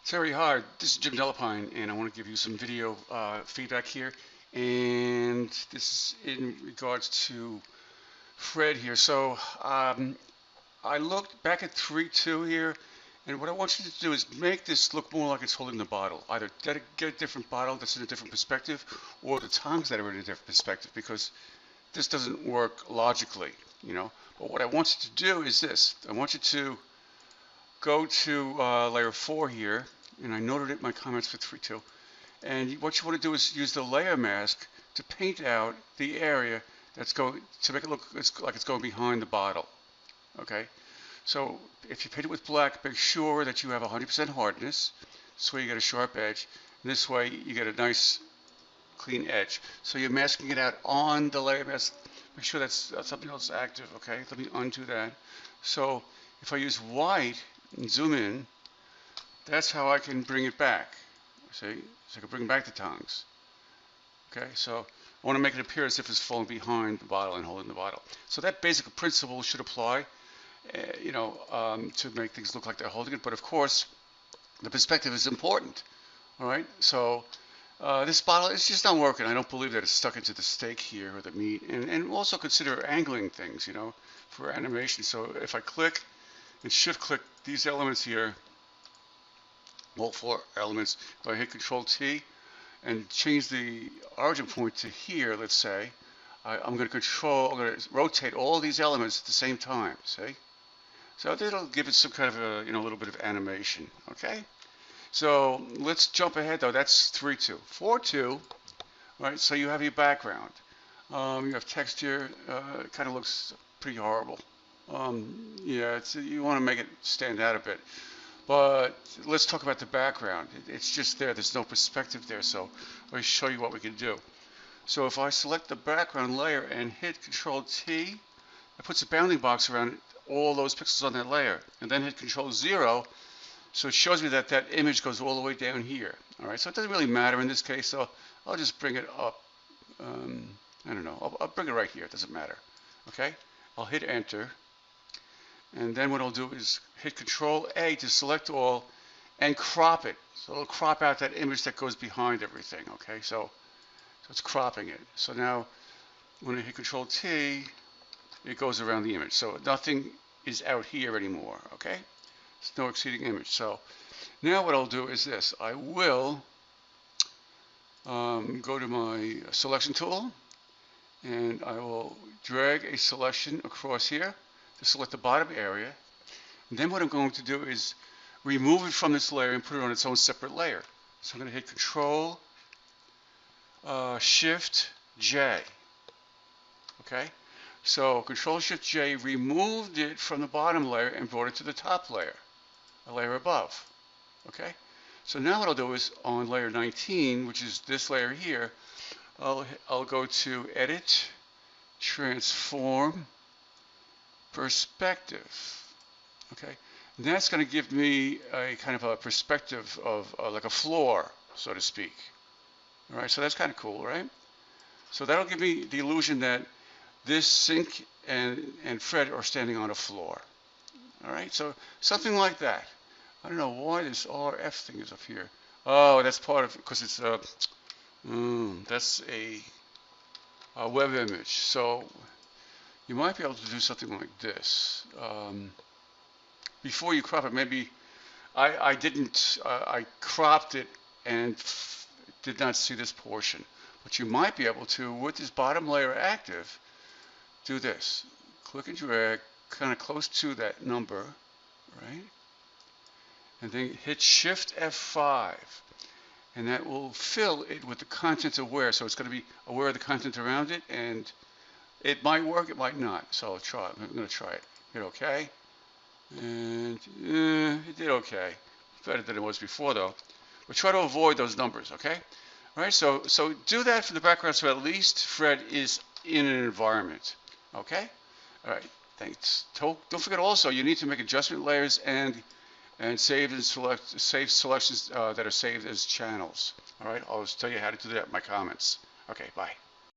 Terry, hi. This is Jim Delapine, and I want to give you some video feedback here. And this is in regards to Fred here. I looked back at 3-2 here, and what I want you to do is make this look more like it's holding the bottle. Either get a different bottle that's in a different perspective, or the tongues that are in a different perspective, because this doesn't work logically, you know. But what I want you to do is this. I want you to go to layer 4 here, and I noted it in my comments for 3-2. And what you want to do is use the layer mask to paint out the area that's going to make it look like it's going behind the bottle. Okay, so if you paint it with black, make sure that you have 100% hardness. This way you get a sharp edge. And this way you get a nice clean edge. So you're masking it out on the layer mask. Make sure that's something else active. Okay, let me undo that. So if I use white and zoom in, that's how I can bring it back. See, so I can bring back the tongues. Okay, so I want to make it appear as if it's falling behind the bottle and holding the bottle. So that basic principle should apply, to make things look like they're holding it. But of course, the perspective is important. All right, so this bottle is just not working. I don't believe that it's stuck into the steak here or the meat. And also consider angling things, for animation. So if I click and shift click these elements here, all 4 elements, if I hit Control T and change the origin point to here, let's say, I'm going to rotate all these elements at the same time, see? So that'll give it some kind of a, little bit of animation, okay? So let's jump ahead though. That's 3-2. 4-2, right? So you have your background. You have text here. It kind of looks pretty horrible. Yeah, you want to make it stand out a bit. But let's talk about the background. It's just there. There's no perspective there. So let me show you what we can do. So if I select the background layer and hit Control T, it puts a bounding box around all those pixels on that layer. And then hit Control 0. So it shows me that that image goes all the way down here. All right. So it doesn't really matter in this case. So I'll just bring it up. I don't know. I'll bring it right here. It doesn't matter. Okay. I'll hit Enter. And then what I'll do is hit Control A to select all and crop it. So it'll crop out that image that goes behind everything, okay? So it's cropping it. So now when I hit Control T, it goes around the image. So nothing is out here anymore, okay? There's no exceeding image. So now what I'll do is this. I will go to my selection tool, and I will drag a selection across here to select the bottom area. And then what I'm going to do is remove it from this layer and put it on its own separate layer. So I'm going to hit Control Shift J. Okay? So Control Shift J removed it from the bottom layer and brought it to the top layer, a layer above. Okay? So now what I'll do is on layer 19, which is this layer here, I'll go to Edit, Transform, Perspective. Okay, and that's going to give me a kind of a perspective of like a floor, so to speak. All right, so that's kind of cool, right? So that'll give me the illusion that this sink and Fred are standing on a floor. All right, so something like that. I don't know why this RF thing is up here. Oh, that's part of, because it's that's a web image. So you might be able to do something like this. Before you crop it, maybe I didn't, I cropped it and did not see this portion. But you might be able to, with this bottom layer active, do this. Click and drag kind of close to that number, right? And then hit Shift F5. And that will fill it with the content aware. So it's going to be aware of the content around it, and it might work, it might not. So I'll try it. I'm going to try it. Hit OK. And it did OK. Better than it was before, though. But try to avoid those numbers, okay? All right, so do that for the background so at least Fred is in an environment, okay? All right, thanks. Don't forget also, you need to make adjustment layers and save and save selections that are saved as channels. All right, I'll just tell you how to do that in my comments. Okay, bye.